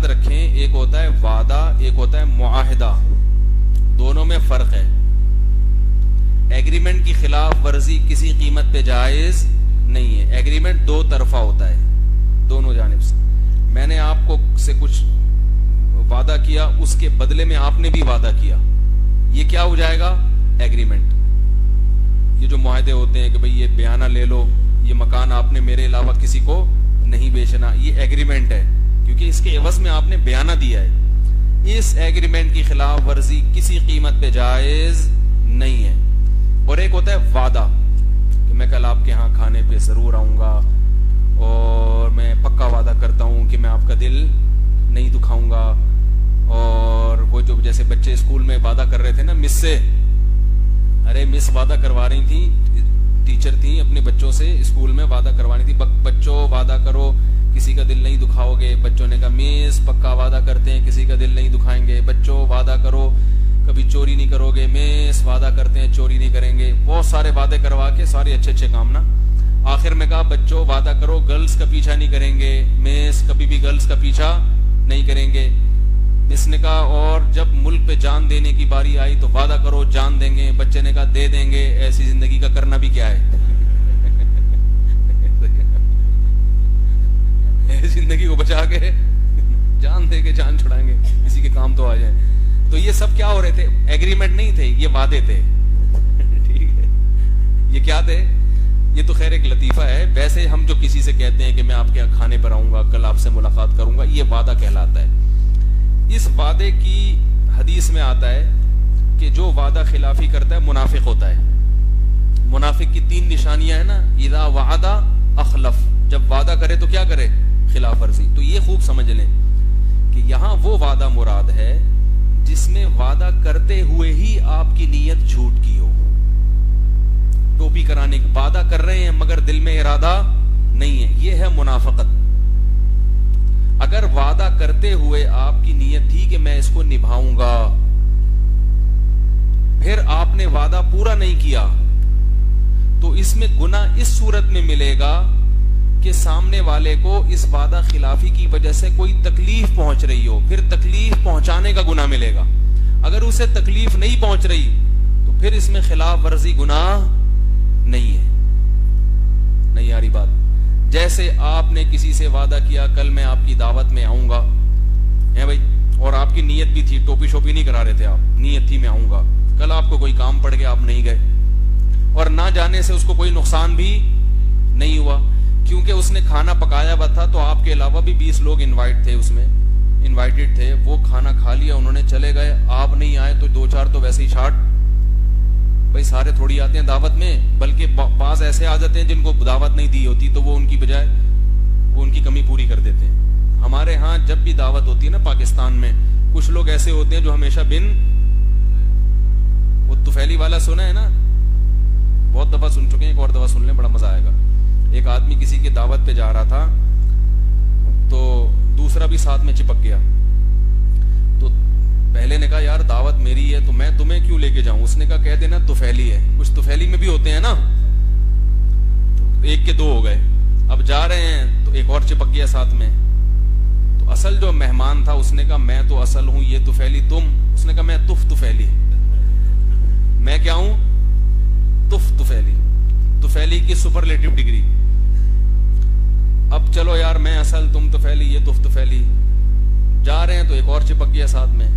یاد رکھیں ایک ہوتا ہے وعدہ، ایک ہوتا ہے معاہدہ، دونوں میں فرق ہے. ایگریمنٹ کی خلاف ورزی کسی قیمت پہ جائز نہیں ہے. ایگریمنٹ دو طرفہ ہوتا ہے، دونوں جانب سے. میں نے آپ کو سے کچھ وعدہ کیا، اس کے بدلے میں آپ نے بھی وعدہ کیا، یہ کیا ہو جائے گا؟ ایگریمنٹ. یہ جو معاہدے ہوتے ہیں کہ بھئی یہ بیانہ لے لو، یہ مکان آپ نے میرے علاوہ کسی کو نہیں بیچنا، یہ ایگریمنٹ ہے، کیونکہ اس کے عوض میں آپ نے بیانہ دیا ہے. اس ایگریمنٹ کی خلاف ورزی کسی قیمت پہ جائز نہیں ہے. اور ایک ہوتا ہے وعدہ کہ میں کل آپ کے ہاں کھانے پہ ضرور آؤں گا، اور میں پکا وعدہ کرتا ہوں کہ میں آپ کا دل نہیں دکھاؤں گا. اور وہ جو جیسے بچے اسکول میں وعدہ کر رہے تھے نا مس سے، ارے مس وعدہ کروا رہی تھی، ٹیچر تھی اپنے بچوں سے اسکول میں وعدہ کروانی تھی، بچوں وعدہ کرو کسی کا دل نہیں دکھاؤ گے. بچوں نے کہا مس پکا وعدہ کرتے ہیں کسی کا دل نہیں دکھائیں گے. بچوں وعدہ کرو کبھی چوری نہیں کرو گے. مس وعدہ کرتے ہیں چوری نہیں کریں گے. بہت سارے وعدے کروا کے سارے اچھے اچھے کام نا. آخر میں کہا بچوں وعدہ کرو گرلز کا پیچھا نہیں کریں گے. مس کبھی بھی گرلز کا پیچھا نہیں کریں گے. مس نے کہا اور جب ملک پہ جان دینے کی باری آئی تو وعدہ کرو جان دیں گے. بچے نے کہا دے دیں گے، ایسی زندگی کا کرنا بھی کیا ہے. زندگی کو بچا کے جان دے کے جان چھڑائیں گے، کسی کے کام تو آ جائیں. تو یہ سب کیا ہو رہے تھے؟ ایگریمنٹ نہیں تھے، یہ وعدے تھے. ٹھیک ہے، یہ کیا تھے؟ یہ تو خیر ایک لطیفہ ہے. ویسے ہم جو کسی سے کہتے ہیں کہ میں آپ کے یہاں کھانے پر آؤں گا، کل آپ سے ملاقات کروں گا، یہ وعدہ کہلاتا ہے. اس وعدے کی حدیث میں آتا ہے کہ جو وعدہ خلافی کرتا ہے منافق ہوتا ہے. منافق کی 3 نشانیاں ہیں نا، اذا وعد اخلف، جب وعدہ کرے تو کیا کرے؟ خلاف ورزی. تو یہ خوب سمجھ لیں کہ یہاں وہ وعدہ مراد ہے جس میں وعدہ کرتے ہوئے ہی آپ کی نیت جھوٹ کی ہو. ٹوپی کرانے کا وعدہ کر رہے ہیں مگر دل میں ارادہ نہیں ہے، یہ ہے منافقت. اگر وعدہ کرتے ہوئے آپ کی نیت تھی کہ میں اس کو نبھاؤں گا، پھر آپ نے وعدہ پورا نہیں کیا، تو اس میں گناہ اس صورت میں ملے گا کہ سامنے والے کو اس وعدہ خلافی کی وجہ سے کوئی تکلیف پہنچ رہی ہو، پھر تکلیف پہنچانے کا گناہ ملے گا. اگر اسے تکلیف نہیں پہنچ رہی تو پھر اس میں خلاف ورزی گناہ نہیں ہے. نہیں آ رہی بات؟ جیسے آپ نے کسی سے وعدہ کیا کل میں آپ کی دعوت میں آؤں گا، ہے بھائی، اور آپ کی نیت بھی تھی، ٹوپی شوپی نہیں کرا رہے تھے آپ، نیت تھی میں آؤں گا. کل آپ کو کوئی کام پڑ گیا، آپ نہیں گئے، اور نہ جانے سے اس کو کوئی نقصان بھی نہیں ہوا، کیونکہ اس نے کھانا پکایا ہوا تھا تو آپ کے علاوہ بھی 20 لوگ انوائٹ تھے، اس میں انوائٹڈ تھے. وہ کھانا کھا لیا، انہوں نے چلے گئے، آپ نہیں آئے تو 2-4 تو ویسے ہی شارٹ. بھائی سارے تھوڑی آتے ہیں دعوت میں، بلکہ بعض ایسے آ جاتے ہیں جن کو دعوت نہیں دی ہوتی تو وہ ان کی بجائے وہ ان کی کمی پوری کر دیتے ہیں. ہمارے ہاں جب بھی دعوت ہوتی ہے نا پاکستان میں، کچھ لوگ ایسے ہوتے ہیں جو ہمیشہ وہ طفیلی والا سنا ہے نا، بہت دفعہ سن چکے ہیں، ایک اور دفعہ سن لیں بڑا مزہ آئے گا. ایک آدمی کسی کی دعوت پہ جا رہا تھا تو دوسرا بھی ساتھ میں چپک گیا. تو پہلے نے کہا یار دعوت میری ہے تو میں تمہیں کیوں لے کے جاؤں. اس نے کہا کہہ دینا طفیلی ہے. کچھ طفیلی میں بھی ہوتے ہیں نا، تو 1 کے 2 ہو گئے. اب جا رہے ہیں تو ایک اور چپک گیا ساتھ میں. تو اصل جو مہمان تھا اس نے کہا میں تو اصل ہوں، یہ طفیلی تم. اس نے کہا میں طفیلی، میں کیا ہوں؟ طفیلی. طفیلی کی سپرلیٹو ڈگری. اب چلو یار میں اصل تم طفیلی، یہ طفیلی. جا رہے ہیں تو ایک اور چپک گیا ساتھ میں.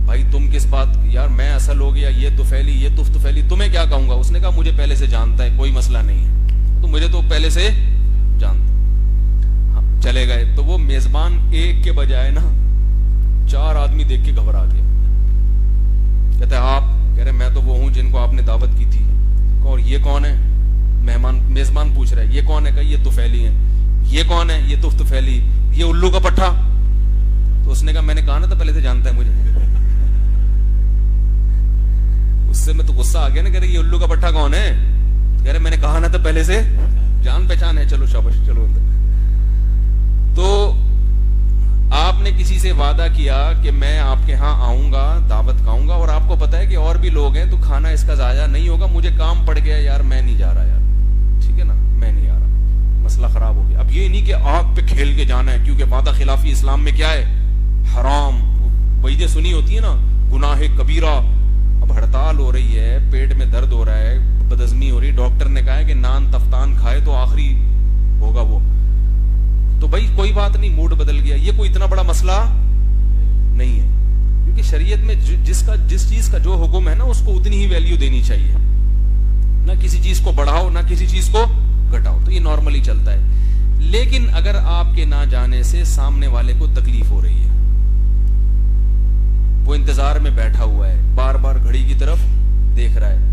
بھائی تم کس بات، یار میں اصل ہو گیا، یہ طفیلی یہ طفیلی، تمہیں کیا کہوں گا. اس نے کہا مجھے پہلے سے جانتا ہے، کوئی مسئلہ نہیں ہے، تو مجھے تو پہلے سے جانتا. ہاں چلے گئے تو وہ میزبان ایک کے بجائے نا 4 آدمی دیکھ کے گھبرا گیا. کہتے ہیں آپ؟ کہہ رہے میں تو وہ ہوں جن کو آپ نے دعوت کی تھی. اور یہ کون ہے؟ میزبان پوچھ رہا ہے یہ کون ہے؟ کہ یہ طفیلی ہیں. یہ کون ہے؟ یہ طفیلی. یہ الو کا پٹھا. تو اس نے کہا میں نے کہا نا تو پہلے سے جانتا ہے مجھے. اس سے میں تو غصہ آ گیا نا. کہہ رہے یہ الو کا پٹھا کون ہے؟ کہہ رہے میں نے کہا نا تو پہلے سے جان پہچان ہے. چلو شاباش چلو. تو آپ نے کسی سے وعدہ کیا کہ میں آپ کے ہاں آؤں گا، دعوت کھاؤں گا، اور آپ کو پتا ہے کہ اور بھی لوگ ہیں تو کھانا اس کا ضائع نہیں ہوگا، مجھے کام پڑ گیا یار میں نہیں جا رہا یار، ٹھیک ہے نا، میں نہیں آ رہا. مسئلہ خراب ہو گیا. اب یہ نہیں کہ آگ پہ کھیل کے جانا ہے, کیونکہ وعدہ خلافی اسلام میں کیا ہے, حرام. وعیدیں سنی ہوتی ہیں نا, گناہ کبیرہ. اب ہڑتال ہو رہی ہے, پیٹ میں درد ہو رہا ہے, بدہضمی ہو رہی, ڈاکٹر نے کہا ہے کہ نان تفتان کھائے تو آخری ہوگا وہ, تو بھائی کوئی بات نہیں, موڈ بدل گیا, یہ کوئی اتنا بڑا مسئلہ نہیں ہے. کیونکہ شریعت میں جس چیز کا جو حکم ہے نا, اس کو اتنی ہی ویلیو دینی چاہیے, نہ کسی چیز کو بڑھاؤ نہ کسی چیز کو گھٹاؤ. تو یہ نارملی چلتا ہے. لیکن اگر آپ کے نہ جانے سے سامنے والے کو تکلیف ہو رہی ہے, وہ انتظار میں بیٹھا ہوا ہے, بار بار گھڑی کی طرف دیکھ رہا ہے,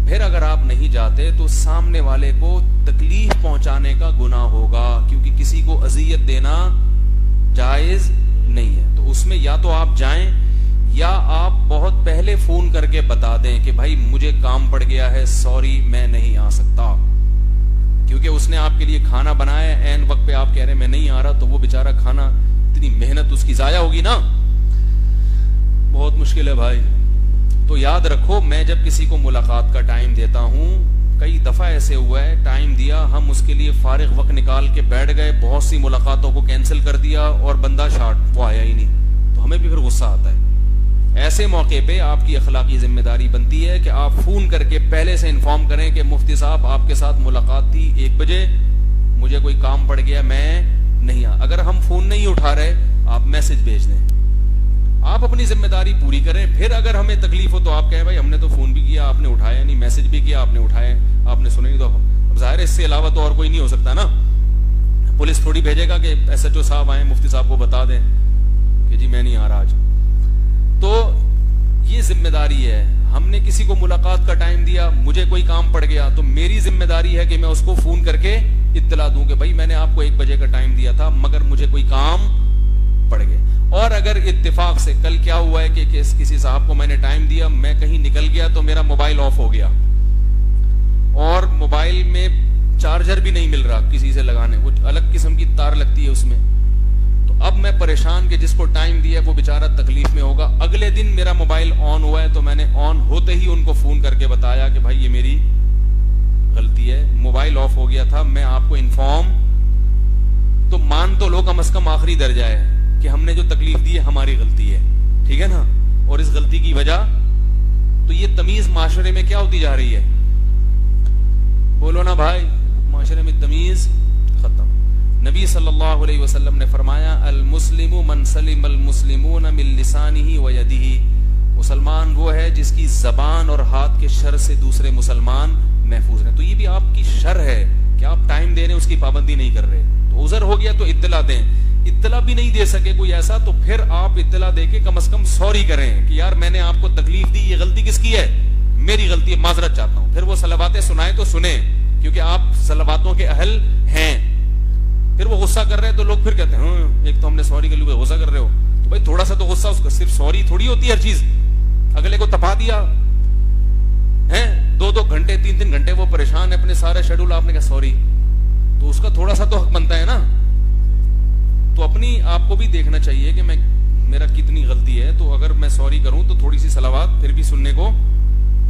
پھر اگر آپ نہیں جاتے تو سامنے والے کو تکلیف پہنچانے کا گناہ ہوگا, کیونکہ کسی کو اذیت دینا جائز نہیں ہے. تو اس میں یا تو آپ جائیں, یا آپ بہت پہلے فون کر کے بتا دیں کہ بھائی مجھے کام پڑ گیا ہے, سوری میں نہیں آ سکتا. کیونکہ اس نے آپ کے لیے کھانا بنایا ہے, عین وقت پہ آپ کہہ رہے ہیں میں نہیں آ رہا, تو وہ بیچارہ کھانا, اتنی محنت اس کی ضائع ہوگی نا, بہت مشکل ہے بھائی. تو یاد رکھو, میں جب کسی کو ملاقات کا ٹائم دیتا ہوں, کئی دفعہ ایسے ہوا ہے ٹائم دیا, ہم اس کے لیے فارغ وقت نکال کے بیٹھ گئے, بہت سی ملاقاتوں کو کینسل کر دیا اور بندہ شارٹ, وہ آیا ہی نہیں, تو ہمیں بھی پھر غصہ آتا ہے. ایسے موقع پہ آپ کی اخلاقی ذمہ داری بنتی ہے کہ آپ فون کر کے پہلے سے انفارم کریں کہ مفتی صاحب آپ کے ساتھ ملاقات تھی 1 بجے, مجھے کوئی کام پڑ گیا, میں نہیں آ. اگر ہم فون نہیں اٹھا رہے, آپ میسج بھیج دیں, آپ اپنی ذمہ داری پوری کریں. پھر اگر ہمیں تکلیف ہو تو آپ کہیں بھائی ہم نے تو فون بھی کیا, آپ نے اٹھایا نہیں, میسج بھی کیا, آپ نے اٹھایا, آپ نے سنا نہیں. تو اب ظاہر ہے اس سے علاوہ تو اور کوئی نہیں ہو سکتا نا. پولیس تھوڑی بھیجے گا کہ ایس ایچ او صاحب آئے, مفتی صاحب کو بتا دیں کہ جی میں نہیں آ رہا آج. تو یہ ذمہ داری ہے, ہم نے کسی کو ملاقات کا ٹائم دیا, مجھے کوئی کام پڑ گیا, تو میری ذمہ داری ہے کہ میں اس کو فون کر کے اطلاع دوں کہ بھائی میں نے آپ کو 1 بجے کا ٹائم دیا تھا, مگر مجھے کوئی کام پڑ گیا. اور اگر اتفاق سے کل کیا ہوا ہے کہ کسی صاحب کو میں نے ٹائم دیا, میں کہیں نکل گیا تو میرا موبائل آف ہو گیا, اور موبائل میں چارجر بھی نہیں مل رہا کسی سے لگانے, وہ الگ قسم کی تار لگتی ہے اس میں, تو اب میں پریشان کہ جس کو ٹائم دیا وہ بیچارہ تکلیف میں ہوگا. اگلے دن میرا موبائل آن ہوا ہے, تو میں نے آن ہوتے ہی ان کو فون کر کے بتایا کہ بھائی یہ میری غلطی ہے, موبائل آف ہو گیا تھا, میں آپ کو انفارم. تو مان تو لو کم از کم آخری درجہ ہے کہ ہم نے جو تکلیف دی ہے ہماری غلطی ہے, ٹھیک ہے نا, اور اس غلطی کی وجہ. تو یہ تمیز معاشرے میں کیا ہوتی جا رہی ہے, بولو نا بھائی, معاشرے میں تمیز ختم. نبی صلی اللہ علیہ وسلم نے فرمایا المسلم من سلم المسلمون من لسانہ و یدہ, مسلمان وہ ہے جس کی زبان اور ہاتھ کے شر سے دوسرے مسلمان محفوظ ہیں. تو یہ بھی آپ کی شر ہے کہ آپ ٹائم دے رہے ہیں, اس کی پابندی نہیں کر رہے. تو عذر ہو گیا تو اطلاع دیں, اطلاع بھی نہیں دے سکے کوئی ایسا, تو پھر آپ اطلاع دے کے کم از کم سوری کریں کہ یار میں نے آپ کو تکلیف دی, یہ غلطی کس کی ہے, میری غلطی ہے, معذرت چاہتا ہوں. پھر وہ صلواتیں سنائیں تو سنیں, کیونکہ آپ صلواتوں کے اہل ہیں. پھر وہ غصہ کر رہے ہیں تو لوگ پھر کہتے ہیں ایک تو ہم نے سوری کے لیے غصہ کر رہے ہو, تو بھائی تھوڑا سا تو غصہ, اس کا صرف سوری تھوڑی ہوتی ہے ہر چیز. اگلے کو تپا دیا ہے, 2 گھنٹے 3 گھنٹے وہ پریشان ہے, اپنے سارے شیڈول آپ نے کہا سوری, تو اس کا تھوڑا سا تو حق بنتا ہے نا. تو اپنی آپ کو بھی دیکھنا چاہیے کہ میرا کتنی غلطی ہے, تو اگر میں سوری کروں تو تھوڑی سی صلوات پھر بھی سننے کو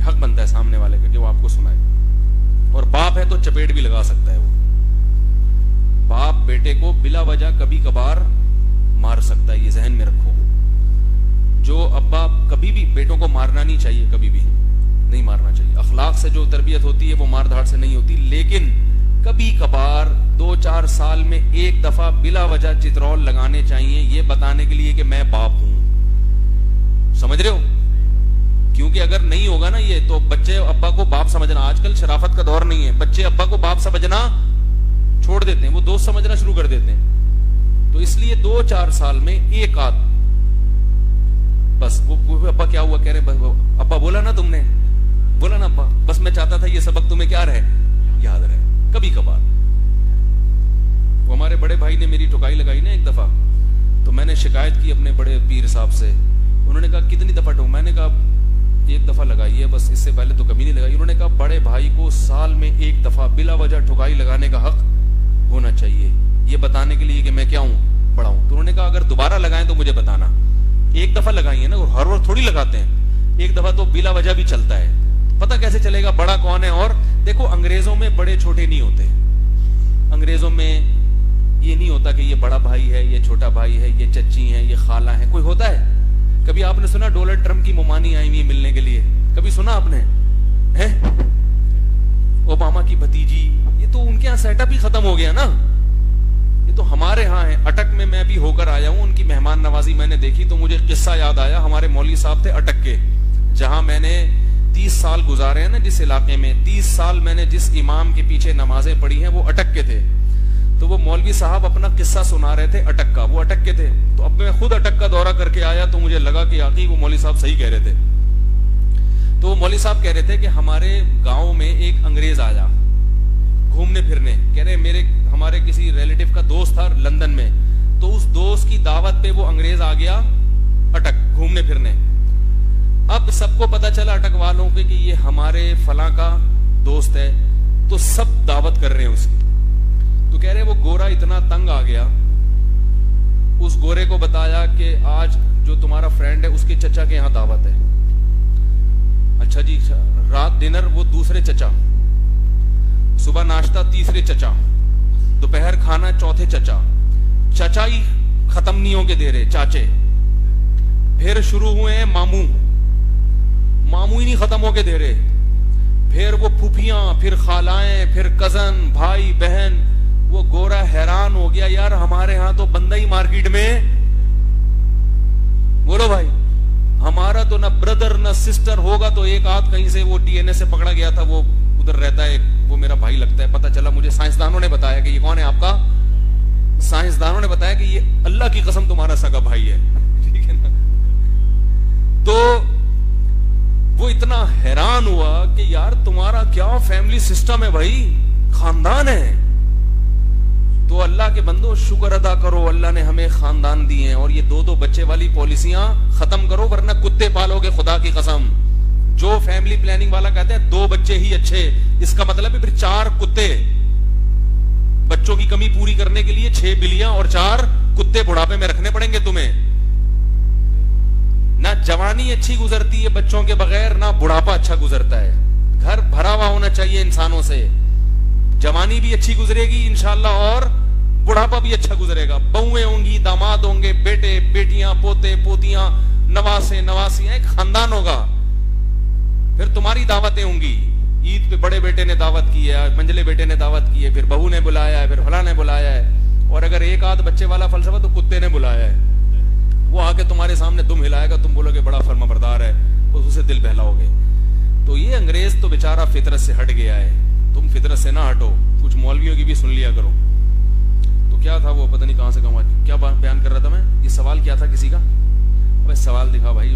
حق بنتا ہے سامنے والے کا کہ وہ آپ کو سنائے. اور باپ ہے تو چپیٹ بھی لگا سکتا ہے, وہ باپ بیٹے کو بلا وجہ کبھی کبھار مار سکتا ہے, یہ ذہن میں رکھو. جو ابا, کبھی بھی بیٹوں کو مارنا نہیں چاہیے, کبھی بھی نہیں مارنا چاہیے. اخلاق سے جو تربیت ہوتی ہے وہ مار دھاڑ سے نہیں ہوتی, لیکن کبھی کبھار 2-4 سال میں 1 دفعہ بلا وجہ چترول لگانے چاہیے, یہ بتانے کے لیے کہ میں باپ ہوں. سمجھ رہے ہو, کیونکہ اگر نہیں ہوگا نا یہ, تو بچے ابا کو باپ سمجھنا, آج کل شرافت کا دور نہیں ہے, بچے ابا کو باپ سمجھنا چھوڑ دیتے ہیں, وہ دوست سمجھنا شروع کر دیتے ہیں. تو اس لیے 2-4 سال میں 1 آدھ بس. وہ ابا کیا ہوا, کہہ رہے ابا بولا نا تم نے, بولا نا ابا, بس میں چاہتا تھا یہ سبق تمہیں کیا رہے, یاد رہے. کبھی کبھار وہ ہمارے بڑے بھائی نے میری ٹھکائی لگائی نا 1 دفعہ, تو میں نے شکایت کی اپنے بڑے پیر صاحب سے. انہوں نے کہا کتنی دفعہ ٹھوک, میں نے کہا 1 دفعہ لگائی ہے بس, اس سے پہلے تو کبھی نہیں لگائی. انہوں نے کہا بڑے بھائی کو سال میں 1 دفعہ بلا وجہ ٹھکائی لگانے کا حق ہونا چاہیے, یہ بتانے کے لیے کہ میں کیا ہوں, بڑا ہوں. تو انہوں نے کہا اگر دوبارہ لگائیں تو مجھے بتانا. 1 دفعہ لگائی ہے نا, ہر وقت تھوڑی لگاتے ہیں, 1 دفعہ تو بلا وجہ بھی چلتا ہے. پتہ کیسے چلے گا بڑا کون ہے. اور دیکھو انگریزوں میں بڑے چھوٹے نہیں ہوتے, انگریزوں میں یہ نہیں ہوتا کہ یہ بڑا بھائی ہے, یہ چھوٹا بھائی ہے, یہ چچی ہیں, یہ خالہ ہیں. کوئی ہوتا ہے؟ کبھی آپ نے سنا ڈونلڈ ٹرمپ کی ممانی آئی ہوئی ملنے کے لیے؟ کبھی سنا آپ نے؟ اوباما کی بھتیجی, یہ تو ان کے یہاں سیٹ اپ ہی ختم ہو گیا نا. یہ تو ہمارے ہاں ہے. اٹک میں میں بھی ہو کر آیا ہوں, ان کی مہمان نوازی میں نے دیکھی تو مجھے قصہ یاد آیا. ہمارے مولوی صاحب تھے اٹک کے, جہاں میں نے 30 سال گزارے ہیں نا, جس علاقے میں 30 سال میں نے جس امام کے پیچھے نمازیں پڑھی ہیں وہ اٹک کے تھے. تو وہ مولوی صاحب اپنا قصہ سنا رہے تھے اٹک کا, وہ اٹک کے تھے. تو اب میں خود اٹک کا دورہ کر کے آیا تو مجھے لگا کہ واقعی وہ مولوی صاحب صحیح کہہ رہے تھے. تو وہ مولوی صاحب کہہ رہے تھے کہ ہمارے گاؤں میں ایک انگریز آیا گھومنے پھرنے. کہہ رہے ہمارے کسی ریلیٹیو کا دوست تھا لندن میں, تو اس دوست کی دعوت پہ وہ انگریز آ گیا اٹک گھومنے پھرنے. اب سب کو پتا چلا اٹک والوں کے کہ یہ ہمارے فلاں کا دوست ہے, تو سب دعوت کر رہے ہیں اس کی. تو کہہ رہے وہ گورا اتنا تنگ آ گیا, اس گورے کو بتایا کہ آج جو تمہارا فرینڈ ہے اس کے چچا کے یہاں دعوت ہے. اچھا جی, رات ڈنر وہ دوسرے چچا, صبح ناشتہ تیسرے چچا, دوپہر کھانا چوتھے چچا. چچا ہی ختم نہیں ہو کے دے رہے, چاچے. پھر شروع ہوئے ہیں ماموں, ماموں ہی نہیں ختم ہو کے دے رہے. پھر وہ پھوپھیاں, پھر خالائیں, پھر کزن, بھائی بہن. وہ گورا حیران ہو گیا, یار ہمارے ہاں تو بندہ ہی مارکیٹ میں, بولو بھائی, ہمارا تو نہ بردر نہ سسٹر ہوگا تو ایک آدھ کہیں سے وہ ڈی این اے سے پکڑا گیا تھا, وہ ادھر رہتا ہے, وہ میرا بھائی لگتا ہے. پتا چلا مجھے سائنسدانوں نے بتایا کہ یہ کون ہے آپ کا, سائنسدانوں نے بتایا کہ یہ اللہ کی قسم تمہارا سگا بھائی ہے. ٹھیک ہے نا. تو وہ اتنا حیران ہوا کہ یار تمہارا کیا فیملی سسٹم ہے بھائی, خاندان ہے. تو اللہ کے بندو شکر ادا کرو, اللہ نے ہمیں خاندان دیے ہیں, اور یہ 2 بچے والی پالیسیاں ختم کرو, ورنہ کتے پالو گے خدا کی قسم. جو فیملی پلاننگ والا کہتے ہیں 2 بچے ہی اچھے, اس کا مطلب ہے پھر 4 کتے. بچوں کی کمی پوری کرنے کے لیے 6 بلیاں اور 4 کتے بڑھاپے میں رکھنے پڑیں گے تمہیں. نہ جوانی اچھی گزرتی ہے بچوں کے بغیر, نہ بڑھاپا اچھا گزرتا ہے. گھر بھرا ہوا ہونا چاہیے انسانوں سے. جوانی بھی اچھی گزرے گی انشاءاللہ, اور بڑھاپا بھی اچھا گزرے گا. بہویں ہوں گی, داماد ہوں گے, بیٹے بیٹیاں, پوتے پوتیاں, نواسے نواسیاں, ایک خاندان ہوگا. پھر تمہاری دعوتیں ہوں گی. عید پہ بڑے بیٹے نے دعوت کی ہے, منجلے بیٹے نے دعوت کی ہے, پھر بہو نے بلایا ہے, پھر فلاں نے بلایا ہے. اور اگر ایک آدھ بچے والا فلسفہ تو کتے نے بلایا ہے. وہ آ کے تمہارے سامنے دم ہلائے گا, تم بولو گے بڑا فرما بردار ہے, اسے دل بہلاؤ گے. تو یہ انگریز تو بیچارہ فطرت سے ہٹ گیا ہے, تم فطرت سے نہ ہٹو. کچھ مولویوں کی بھی سن لیا کرو. تو کیا تھا وہ, پتہ نہیں کہاں سے کیا بیان کر رہا تھا میں. یہ سوال کیا تھا کسی کا, سوال دکھا بھائی,